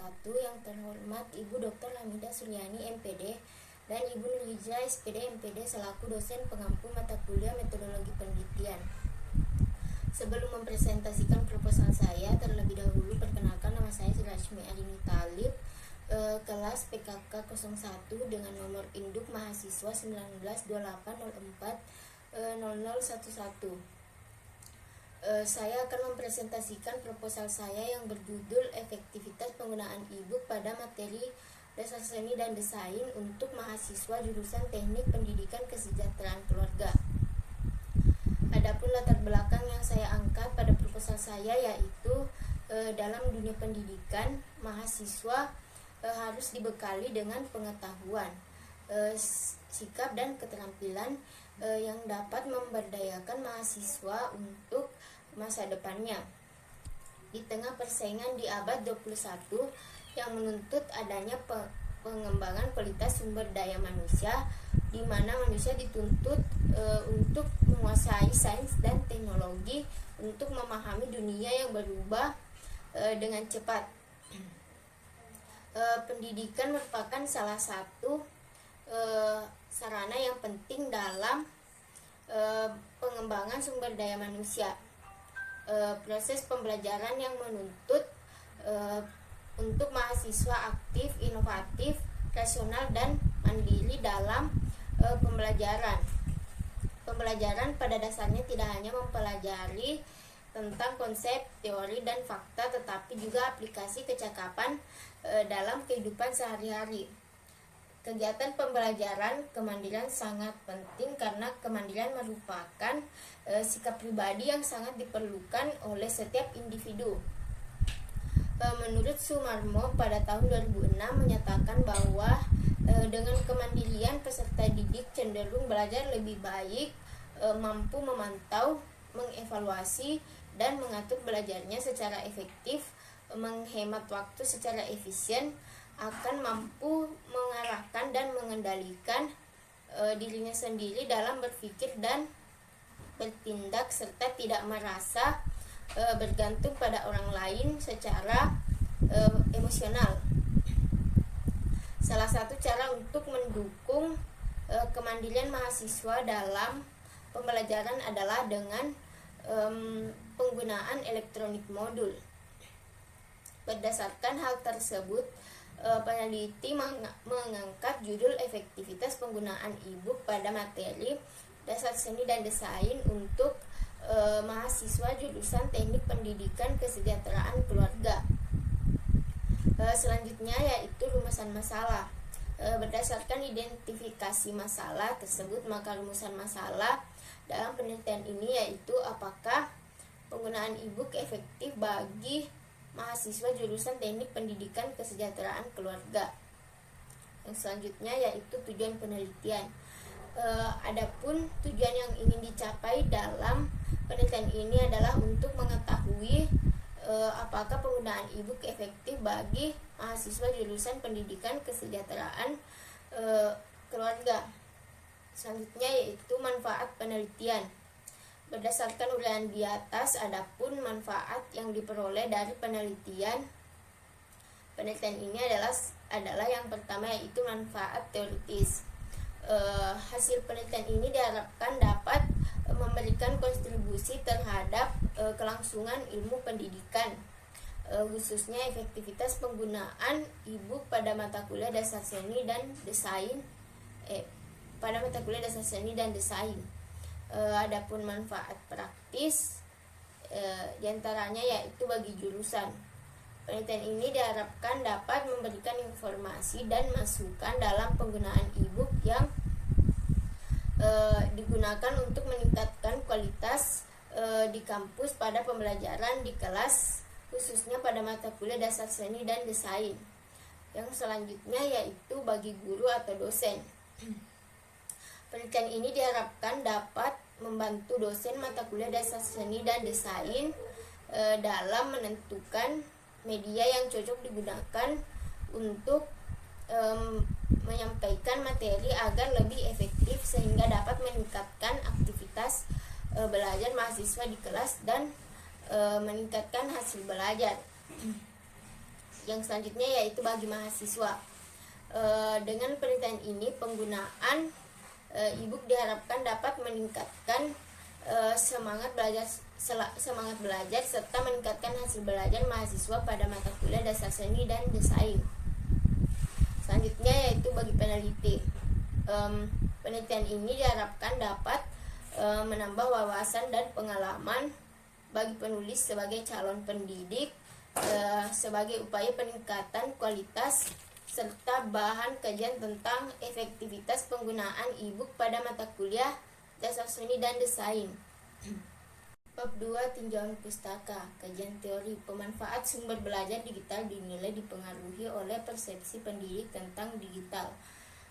1 yang terhormat Ibu Dr. Hamidah Suryani MPD dan Ibu Nurhijrah SPD MPD selaku dosen pengampu mata kuliah metodologi penelitian. Sebelum mempresentasikan proposal saya, terlebih dahulu perkenalkan, nama saya Rashmi Arini Talib, kelas PKK 01 dengan nomor induk mahasiswa 1928040011. Saya akan mempresentasikan proposal saya yang berjudul efektivitas penggunaan e-book pada materi dasar seni dan desain untuk mahasiswa jurusan Teknik Pendidikan Kesejahteraan Keluarga. Adapun latar belakang yang saya angkat pada proposal saya yaitu dalam dunia pendidikan, mahasiswa harus dibekali dengan pengetahuan, sikap dan keterampilan yang dapat memberdayakan mahasiswa untuk masa depannya. Di tengah persaingan di abad 21 yang menuntut adanya pengembangan kualitas sumber daya manusia, di mana manusia dituntut untuk menguasai sains dan teknologi untuk memahami dunia yang berubah dengan cepat. Pendidikan merupakan salah satu sarana yang penting dalam pengembangan sumber daya manusia. Proses pembelajaran yang menuntut untuk mahasiswa aktif, inovatif, rasional, dan mandiri dalam pembelajaran. Pembelajaran pada dasarnya tidak hanya mempelajari tentang konsep, teori, dan fakta, tetapi juga aplikasi kecakapan dalam kehidupan sehari-hari. Kegiatan pembelajaran kemandirian sangat penting karena kemandirian merupakan sikap pribadi yang sangat diperlukan oleh setiap individu. Menurut Sumarmo pada tahun 2006 menyatakan bahwa dengan kemandirian peserta didik cenderung belajar lebih baik, mampu memantau, mengevaluasi, dan mengatur belajarnya secara efektif, menghemat waktu secara efisien, akan mampu mengarahkan dan mengendalikan dirinya sendiri dalam berpikir dan bertindak, serta tidak merasa bergantung pada orang lain secara emosional. Salah satu cara untuk mendukung kemandirian mahasiswa dalam pembelajaran adalah dengan penggunaan elektronik modul. Berdasarkan hal tersebut, peneliti mengangkat judul efektivitas penggunaan e-book pada materi dasar seni dan desain untuk mahasiswa jurusan Teknik Pendidikan Kesejahteraan Keluarga. Selanjutnya yaitu rumusan masalah. Berdasarkan identifikasi masalah tersebut, maka rumusan masalah dalam penelitian ini yaitu apakah penggunaan e-book efektif bagi mahasiswa jurusan Teknik Pendidikan Kesejahteraan Keluarga. Yang selanjutnya yaitu tujuan penelitian. Adapun tujuan yang ingin dicapai dalam penelitian ini adalah untuk mengetahui apakah penggunaan e-book efektif bagi mahasiswa jurusan Pendidikan Kesejahteraan Keluarga. Selanjutnya yaitu manfaat penelitian. Berdasarkan uraian di atas, adapun manfaat yang diperoleh dari penelitian ini adalah yang pertama yaitu manfaat teoritis. Hasil penelitian ini diharapkan dapat memberikan kontribusi terhadap kelangsungan ilmu pendidikan, khususnya efektivitas penggunaan e-book pada mata kuliah dasar seni dan desain. Adapun manfaat praktis diantaranya yaitu bagi jurusan. Penelitian ini diharapkan dapat memberikan informasi dan masukan dalam penggunaan e-book yang digunakan untuk meningkatkan kualitas di kampus pada pembelajaran di kelas, khususnya pada mata kuliah dasar seni dan desain. Yang selanjutnya yaitu bagi guru atau dosen. Penelitian ini diharapkan dapat membantu dosen mata kuliah dasar seni dan desain dalam menentukan media yang cocok digunakan untuk menyampaikan materi agar lebih efektif sehingga dapat meningkatkan aktivitas belajar mahasiswa di kelas dan meningkatkan hasil belajar. yang selanjutnya yaitu bagi mahasiswa. Dengan penelitian ini penggunaan e-book diharapkan dapat meningkatkan semangat belajar serta meningkatkan hasil belajar mahasiswa pada mata kuliah dasar seni dan desain. Selanjutnya yaitu bagi peneliti. Penelitian ini diharapkan dapat menambah wawasan dan pengalaman bagi penulis sebagai calon pendidik, sebagai upaya peningkatan kualitas serta bahan kajian tentang efektivitas penggunaan e-book pada mata kuliah dasar seni dan desain. Bab 2 tinjauan pustaka. Kajian teori pemanfaat sumber belajar digital dinilai dipengaruhi oleh persepsi pendidik tentang digital.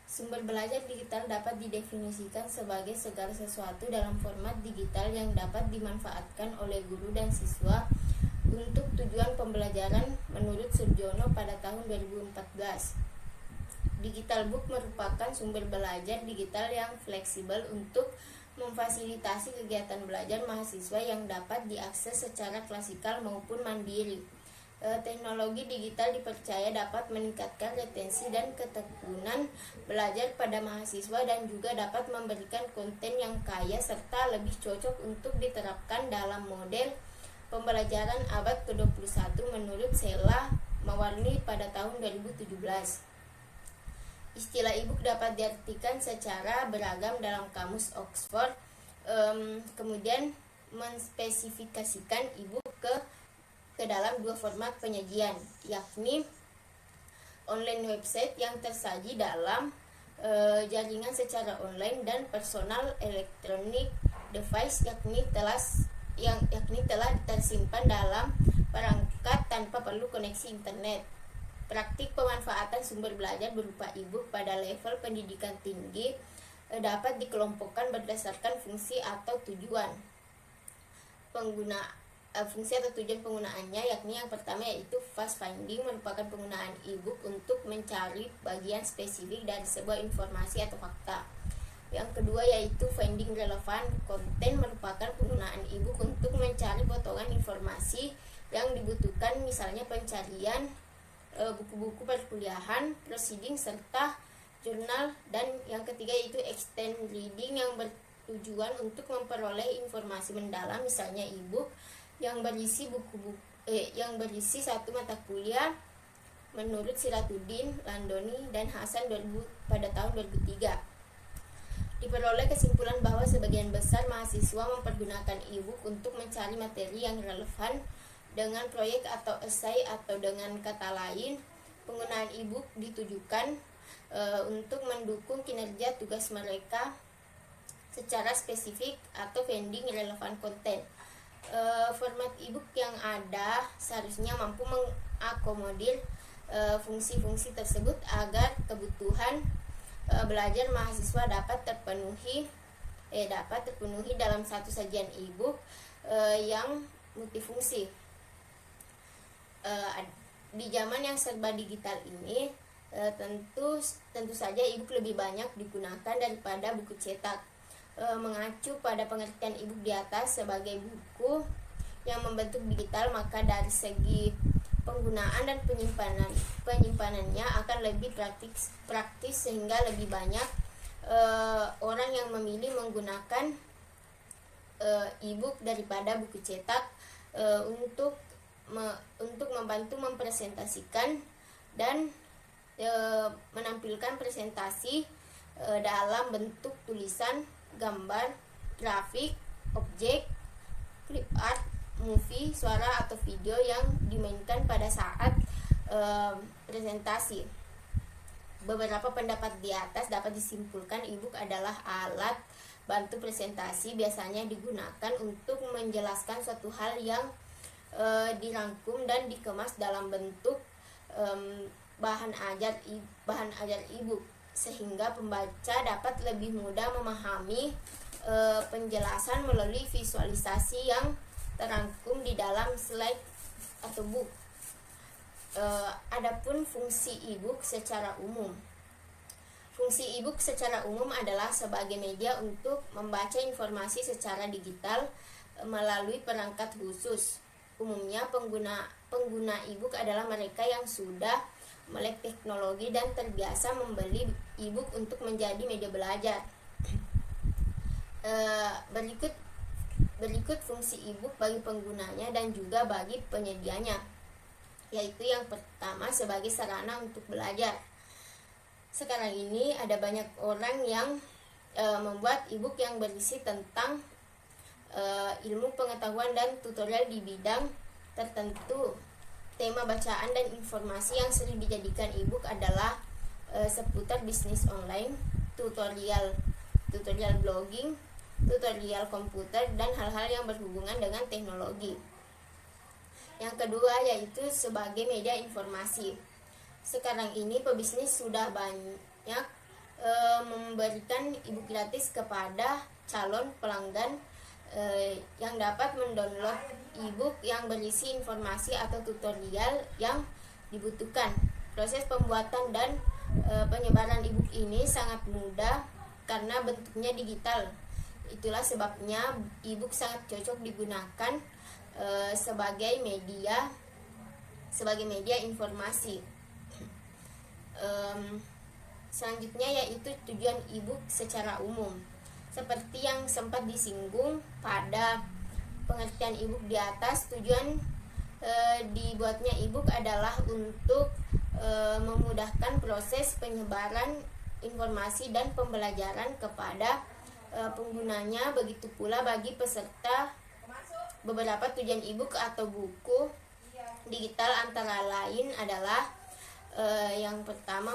Sumber belajar digital dapat didefinisikan sebagai segala sesuatu dalam format digital yang dapat dimanfaatkan oleh guru dan siswa untuk tujuan pembelajaran menurut Surjono pada tahun 2014. Digital book merupakan sumber belajar digital yang fleksibel untuk memfasilitasi kegiatan belajar mahasiswa yang dapat diakses secara klasikal maupun mandiri. Teknologi digital dipercaya dapat meningkatkan retensi dan ketekunan belajar pada mahasiswa dan juga dapat memberikan konten yang kaya serta lebih cocok untuk diterapkan dalam model pembelajaran abad ke-21 menurut Sheila Mawarni pada tahun 2017. Istilah e-book dapat diartikan secara beragam dalam kamus Oxford, kemudian menspesifikasikan e-book ke dalam dua format penyajian, yakni online website yang tersaji dalam jaringan secara online dan personal electronic device yakni telah tersimpan dalam perangkat tanpa perlu koneksi internet. Praktik pemanfaatan sumber belajar berupa e-book pada level pendidikan tinggi dapat dikelompokkan berdasarkan fungsi atau tujuan penggunaannya, yakni yang pertama yaitu fast finding, merupakan penggunaan e-book untuk mencari bagian spesifik dari sebuah informasi atau fakta. Yang kedua yaitu finding relevant content, merupakan penggunaan e-book untuk mencari potongan informasi yang dibutuhkan, misalnya pencarian buku-buku perkuliahan, proceeding, serta jurnal. Dan yang ketiga yaitu extend reading, yang bertujuan untuk memperoleh informasi mendalam, misalnya e-book yang berisi berisi satu mata kuliah menurut Siratuddin, Landoni, dan Hasan pada tahun 2003. Diperoleh kesimpulan bahwa sebagian besar mahasiswa mempergunakan e-book untuk mencari materi yang relevan dengan proyek atau esai, atau dengan kata lain, penggunaan e-book ditujukan untuk mendukung kinerja tugas mereka secara spesifik atau finding relevant content. Format e-book yang ada seharusnya mampu mengakomodir fungsi-fungsi tersebut agar kebutuhan belajar mahasiswa dapat terpenuhi dalam satu sajian e-book yang multifungsi. Di zaman yang serba digital ini, tentu saja e-book lebih banyak digunakan daripada buku cetak. Mengacu pada pengertian e-book di atas sebagai buku yang membentuk digital, maka dari segi penggunaan dan penyimpanannya akan lebih praktis sehingga lebih banyak orang yang memilih menggunakan e-book daripada buku cetak untuk membantu mempresentasikan dan menampilkan presentasi dalam bentuk tulisan, gambar, grafik, objek, clip art, movie, suara atau video yang dimainkan pada saat presentasi. Beberapa pendapat di atas dapat disimpulkan e-book adalah alat bantu presentasi, biasanya digunakan untuk menjelaskan suatu hal yang dirangkum dan dikemas dalam bentuk bahan ajar e-book, sehingga pembaca dapat lebih mudah memahami penjelasan melalui visualisasi yang terangkum di dalam slide atau book. Adapun fungsi e-book secara umum. Fungsi e-book secara umum adalah sebagai media untuk membaca informasi secara digital melalui perangkat khusus. Umumnya pengguna e-book adalah mereka yang sudah melek teknologi dan terbiasa membeli e-book untuk menjadi media belajar. Berikut fungsi e-book bagi penggunanya dan juga bagi penyedianya, yaitu yang pertama sebagai sarana untuk belajar. Sekarang ini ada banyak orang yang membuat e-book yang berisi tentang ilmu pengetahuan dan tutorial di bidang tertentu. Tema bacaan dan informasi yang sering dijadikan e-book adalah seputar bisnis online, tutorial blogging, tutorial komputer, dan hal-hal yang berhubungan dengan teknologi. Yang kedua yaitu sebagai media informasi. Sekarang ini pebisnis sudah banyak memberikan e-book gratis kepada calon pelanggan yang dapat mendownload e-book yang berisi informasi atau tutorial yang dibutuhkan. Proses pembuatan dan penyebaran e-book ini sangat mudah karena bentuknya digital. Itulah sebabnya e-book sangat cocok digunakan sebagai media informasi. Selanjutnya yaitu tujuan e-book secara umum. Seperti yang sempat disinggung pada pengertian e-book di atas, tujuan dibuatnya e-book adalah untuk memudahkan proses penyebaran informasi dan pembelajaran kepada penggunanya. Begitu pula bagi peserta. Beberapa tujuan e-book atau buku digital antara lain adalah yang pertama,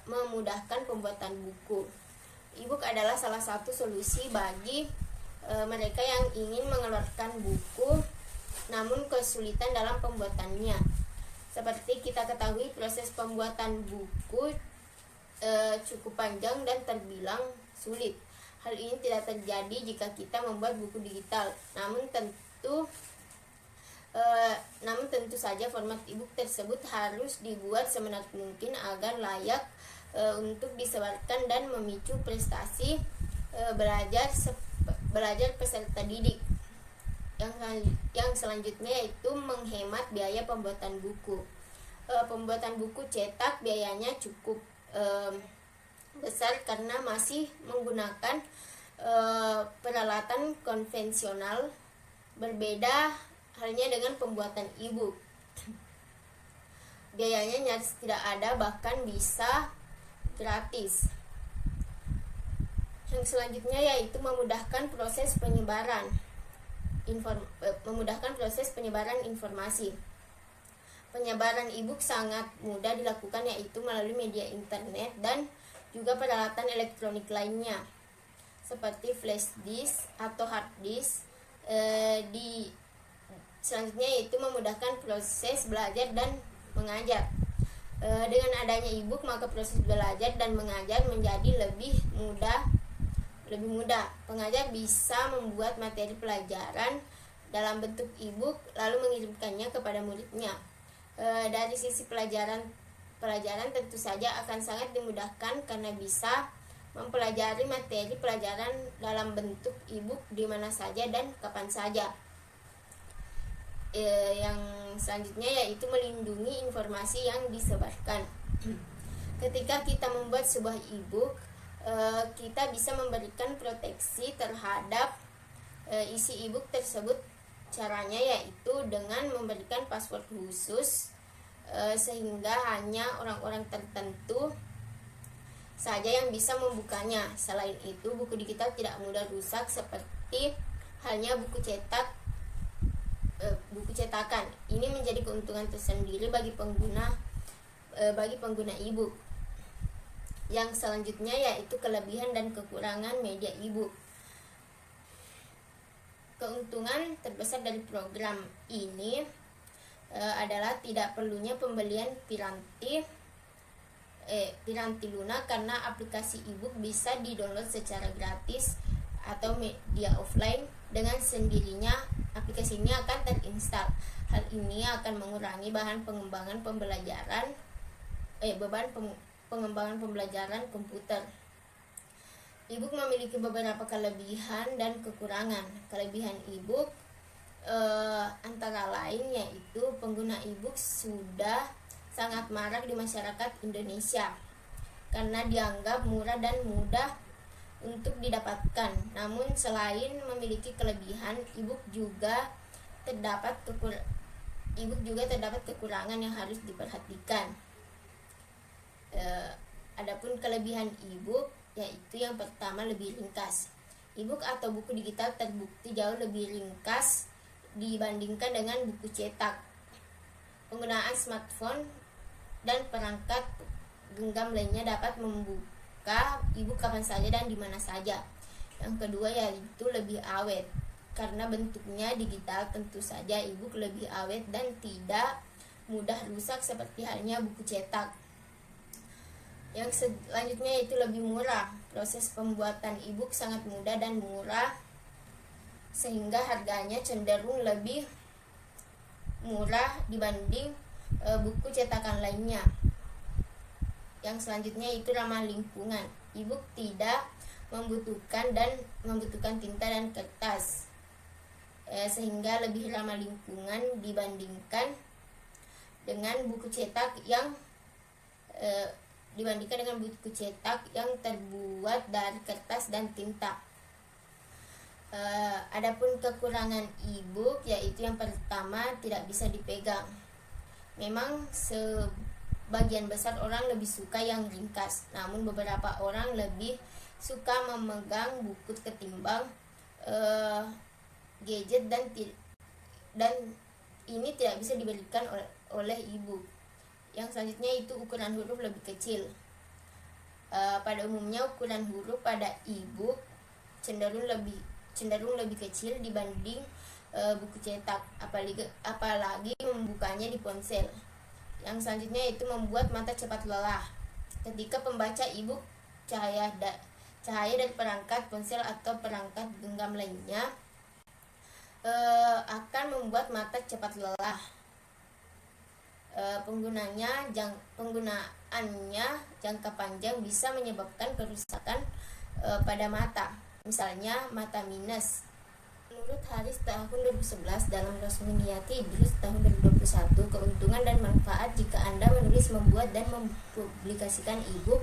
memudahkan pembuatan buku. E-book adalah salah satu solusi bagi mereka yang ingin mengeluarkan buku namun kesulitan dalam pembuatannya. Seperti kita ketahui, proses pembuatan buku cukup panjang dan terbilang sulit. Hal ini tidak terjadi jika kita membuat buku digital. Namun tentu saja format e-book tersebut harus dibuat semenarik mungkin agar layak untuk disebarkan dan memicu prestasi belajar peserta didik. Yang selanjutnya yaitu menghemat biaya pembuatan buku. Pembuatan buku cetak biayanya cukup besar karena masih menggunakan peralatan konvensional. Berbeda halnya dengan pembuatan e-book. Biayanya nyaris tidak ada, bahkan bisa gratis. Yang selanjutnya yaitu memudahkan proses penyebaran informasi. Penyebaran e-book sangat mudah dilakukan, yaitu melalui media internet dan juga peralatan elektronik lainnya seperti flash disk atau hard disk. Selanjutnya yaitu memudahkan proses belajar dan mengajar. Dengan adanya e-book, maka proses belajar dan mengajar menjadi lebih mudah. Pengajar bisa membuat materi pelajaran dalam bentuk e-book lalu mengirimkannya kepada muridnya. Dari sisi pelajaran tentu saja akan sangat dimudahkan karena bisa mempelajari materi pelajaran dalam bentuk e-book di mana saja dan kapan saja. Yang selanjutnya yaitu melindungi informasi yang disebarkan. Ketika kita membuat sebuah e-book, kita bisa memberikan proteksi terhadap isi e-book tersebut. Caranya yaitu dengan memberikan password khusus sehingga hanya orang-orang tertentu saja yang bisa membukanya. Selain itu, buku digital tidak mudah rusak seperti halnya buku cetakan. Ini menjadi keuntungan tersendiri bagi pengguna e-book. Yang selanjutnya yaitu kelebihan dan kekurangan media e-book. Keuntungan terbesar dari program ini adalah tidak perlunya pembelian piranti lunak karena aplikasi e-book bisa di-download secara gratis atau media offline. Dengan sendirinya aplikasi ini akan terinstal. Hal ini akan mengurangi beban pengembangan pembelajaran komputer. E-book memiliki beberapa kelebihan dan kekurangan. Kelebihan e-book Antara lain yaitu pengguna e-book sudah sangat marak di masyarakat Indonesia karena dianggap murah dan mudah untuk didapatkan. Namun selain memiliki kelebihan, e-book juga terdapat kekurangan yang harus diperhatikan. Adapun kelebihan e-book yaitu yang pertama, lebih ringkas. E-book atau buku digital terbukti jauh lebih ringkas dibandingkan dengan buku cetak. Penggunaan smartphone dan perangkat genggam lainnya dapat membuka e-book kapan saja dan di mana saja. Yang kedua yaitu lebih awet. Karena bentuknya digital, tentu saja e-book lebih awet dan tidak mudah rusak seperti halnya buku cetak. Yang selanjutnya yaitu lebih murah. Proses pembuatan e-book sangat mudah dan murah, sehingga harganya cenderung lebih murah dibanding buku cetakan lainnya. Yang selanjutnya itu ramah lingkungan. E-book tidak membutuhkan tinta dan kertas, sehingga lebih ramah lingkungan dibandingkan dengan buku cetak yang terbuat dari kertas dan tinta. Adapun kekurangan e-book yaitu yang pertama, tidak bisa dipegang. Memang sebagian besar orang lebih suka yang ringkas, namun beberapa orang lebih suka memegang buku ketimbang gadget dan ini tidak bisa diberikan oleh e-book. Yang selanjutnya itu ukuran huruf lebih kecil. Pada umumnya ukuran huruf pada e-book cenderung lebih kecil dibanding buku cetak, apalagi membukanya di ponsel. Yang selanjutnya itu membuat mata cepat lelah. Ketika pembaca e-book, cahaya dari perangkat ponsel atau perangkat genggam lainnya akan membuat mata cepat lelah. Penggunaannya jangka panjang bisa menyebabkan kerusakan pada mata, misalnya mata minus. Menurut Haris tahun 2011 dalam Rosminiati Idrus tahun 2021, keuntungan dan manfaat jika Anda menulis, membuat, dan mempublikasikan e-book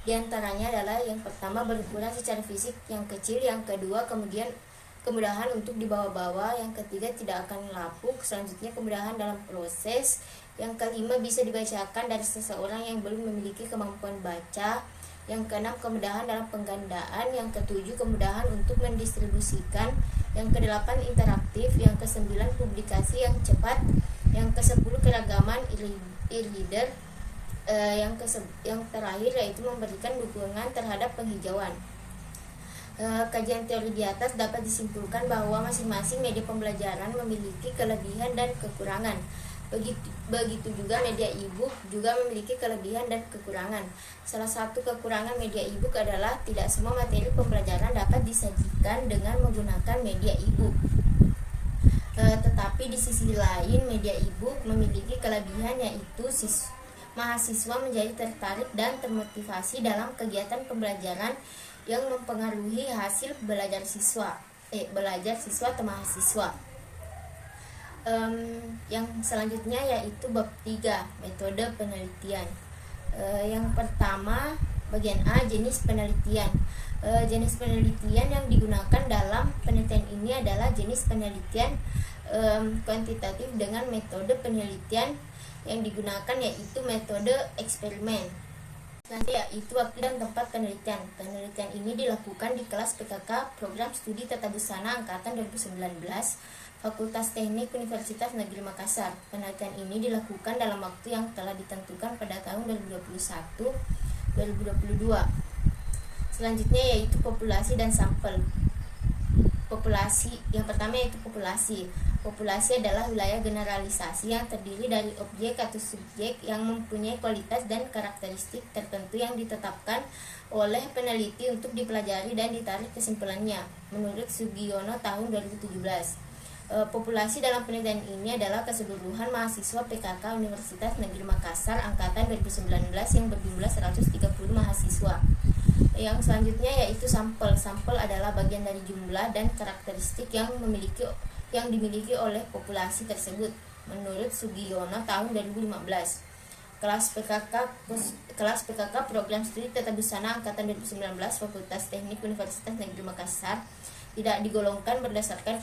diantaranya adalah yang pertama, berkurang secara fisik yang kecil, yang kedua, kemudahan untuk dibawa-bawa, yang ketiga, tidak akan lapuk, selanjutnya kemudahan dalam proses, yang kelima, bisa dibacakan dari seseorang yang belum memiliki kemampuan baca, yang keenam, kemudahan dalam penggandaan, yang ketujuh, kemudahan untuk mendistribusikan, yang kedelapan, interaktif, yang kesembilan, publikasi yang cepat, yang kesepuluh, keragaman e-reader, yang terakhir yaitu memberikan dukungan terhadap penghijauan. Kajian teori di atas dapat disimpulkan bahwa masing-masing media pembelajaran memiliki kelebihan dan kekurangan. Begitu juga media e-book juga memiliki kelebihan dan kekurangan. Salah satu kekurangan media e-book adalah tidak semua materi pembelajaran dapat disajikan dengan menggunakan media e-book. Tetapi di sisi lain, media e-book memiliki kelebihan yaitu mahasiswa menjadi tertarik dan termotivasi dalam kegiatan pembelajaran yang mempengaruhi hasil belajar siswa atau mahasiswa. Yang selanjutnya yaitu bab 3, metode penelitian. Yang pertama, bagian A, jenis penelitian. Jenis penelitian yang digunakan dalam penelitian ini adalah jenis penelitian kuantitatif dengan metode penelitian yang digunakan yaitu metode eksperimen. Nanti yaitu waktu dan tempat penelitian. Penelitian ini dilakukan di kelas PKK Program Studi Tata Busana Angkatan 2019, Fakultas Teknik Universitas Negeri Makassar. Penelitian ini dilakukan dalam waktu yang telah ditentukan pada tahun 2021-2022. Selanjutnya yaitu populasi dan sampel. Populasi, yang pertama yaitu populasi. Populasi adalah wilayah generalisasi yang terdiri dari objek atau subjek yang mempunyai kualitas dan karakteristik tertentu yang ditetapkan oleh peneliti untuk dipelajari dan ditarik kesimpulannya. Menurut Sugiono tahun 2017. Populasi dalam penelitian ini adalah keseluruhan mahasiswa PKK Universitas Negeri Makassar Angkatan 2019 yang berjumlah 130 mahasiswa. Yang selanjutnya yaitu sampel. Sampel adalah bagian dari jumlah dan karakteristik yang yang dimiliki oleh populasi tersebut, menurut Sugiono tahun 2015. Kelas PKK Program Studi Tata Busana Angkatan 2019 Fakultas Teknik Universitas Negeri Makassar tidak digolongkan berdasarkan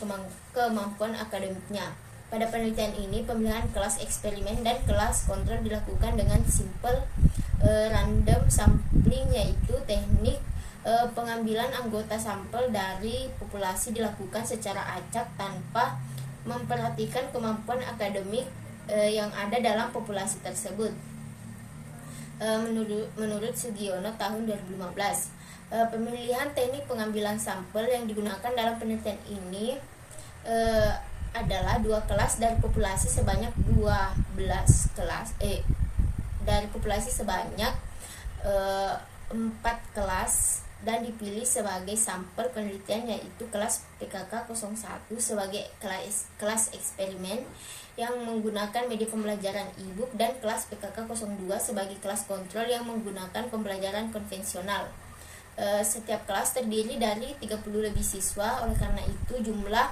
kemampuan akademiknya. Pada penelitian ini, pemilihan kelas eksperimen dan kelas kontrol dilakukan dengan simple random sampling, yaitu teknik pengambilan anggota sampel dari populasi dilakukan secara acak tanpa memperhatikan kemampuan akademik yang ada dalam populasi tersebut. Menurut Sugiono tahun 2015, pemilihan teknik pengambilan sampel yang digunakan dalam penelitian ini adalah 2 kelas dari populasi sebanyak 12 kelas dari populasi sebanyak 4 kelas, dan dipilih sebagai sampel penelitian, yaitu kelas PKK 01 sebagai kelas eksperimen yang menggunakan media pembelajaran e-book, dan kelas PKK 02 sebagai kelas kontrol yang menggunakan pembelajaran konvensional. Setiap kelas terdiri dari 30 lebih siswa, oleh karena itu jumlah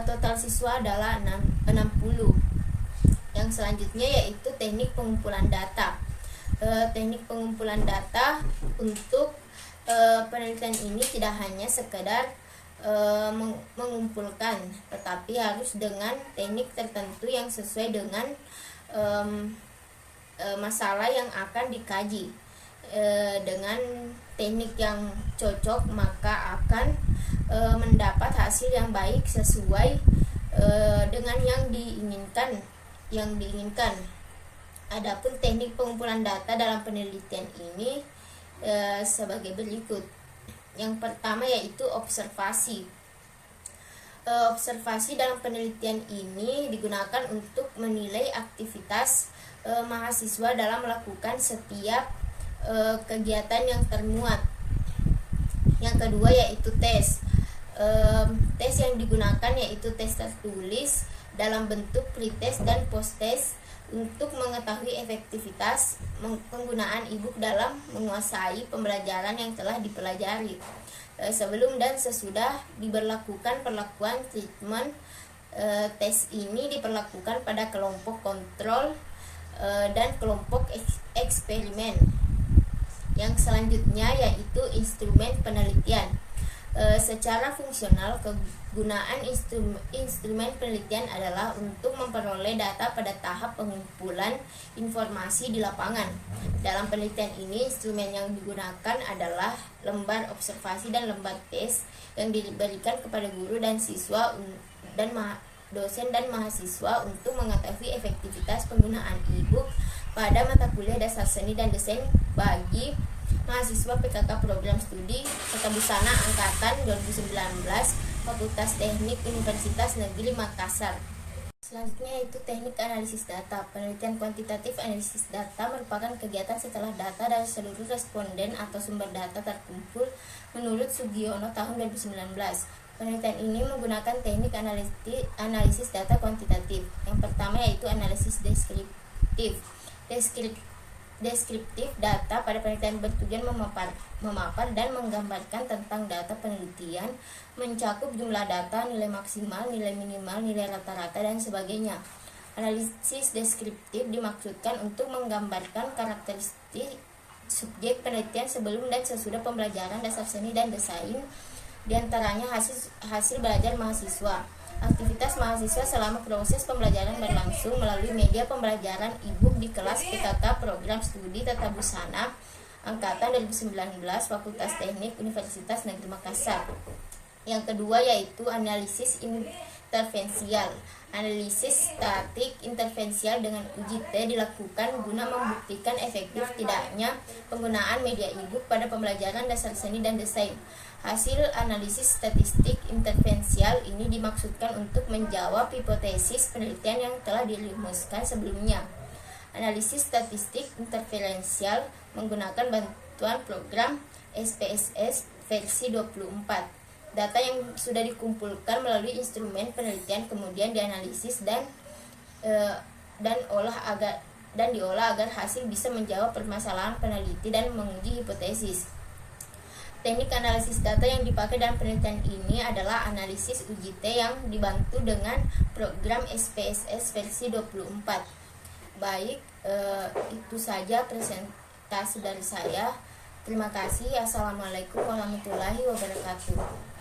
total siswa adalah 60. Yang selanjutnya yaitu teknik pengumpulan data. Teknik pengumpulan data untuk penelitian ini tidak hanya sekedar mengumpulkan, tetapi harus dengan teknik tertentu yang sesuai dengan masalah yang akan dikaji. Dengan teknik yang cocok, maka akan mendapat hasil yang baik sesuai dengan yang diinginkan. Adapun teknik pengumpulan data dalam penelitian ini sebagai berikut. Yang pertama yaitu observasi. Observasi dalam penelitian ini digunakan untuk menilai aktivitas mahasiswa dalam melakukan setiap kegiatan yang termuat. Yang kedua yaitu tes. Tes yang digunakan yaitu tes tertulis dalam bentuk pretest dan post-test untuk mengetahui efektivitas penggunaan e-book dalam menguasai pembelajaran yang telah dipelajari. Sebelum dan sesudah diberlakukan perlakuan treatment, tes ini diperlakukan pada kelompok kontrol dan kelompok eksperimen. Yang selanjutnya yaitu instrumen penelitian. Secara fungsional, kegunaan instrumen penelitian adalah untuk memperoleh data pada tahap pengumpulan informasi di lapangan. Dalam penelitian ini, instrumen yang digunakan adalah lembar observasi dan lembar tes yang diberikan kepada guru dan siswa dan dosen dan mahasiswa untuk mengetahui efektivitas penggunaan e-book pada mata kuliah dasar seni dan desain bagi mahasiswa PKK Program Studi Tata Busana Angkatan 2019 Fakultas Teknik Universitas Negeri Makassar. Selanjutnya yaitu teknik analisis data. Penelitian kuantitatif analisis data merupakan kegiatan setelah data dari seluruh responden atau sumber data terkumpul, menurut Sugiono tahun 2019. Penelitian ini menggunakan teknik analisis data kuantitatif. Yang pertama yaitu analisis deskriptif. Deskriptif data pada penelitian bertujuan memapar dan menggambarkan tentang data penelitian, mencakup jumlah data, nilai maksimal, nilai minimal, nilai rata-rata, dan sebagainya. Analisis deskriptif dimaksudkan untuk menggambarkan karakteristik subjek penelitian sebelum dan sesudah pembelajaran dasar seni dan desain, diantaranya hasil belajar mahasiswa. Aktivitas mahasiswa selama proses pembelajaran berlangsung melalui media pembelajaran e-book di kelas PKK Program Studi Tata Busana Angkatan 2019 Fakultas Teknik Universitas Negeri Makassar. Yang kedua yaitu analisis intervensial. Analisis statik intervensial dengan uji T dilakukan guna membuktikan efektif tidaknya penggunaan media e-book pada pembelajaran dasar seni dan desain. Hasil analisis statistik intervensial ini dimaksudkan untuk menjawab hipotesis penelitian yang telah dirumuskan sebelumnya. Analisis statistik interferensial menggunakan bantuan program SPSS versi 24. Data yang sudah dikumpulkan melalui instrumen penelitian kemudian dianalisis dan diolah agar hasil bisa menjawab permasalahan peneliti dan menguji hipotesis. Teknik analisis data yang dipakai dalam penelitian ini adalah analisis uji T yang dibantu dengan program SPSS versi 24. Baik, itu saja presentasi dari saya. Terima kasih. Assalamualaikum warahmatullahi wabarakatuh.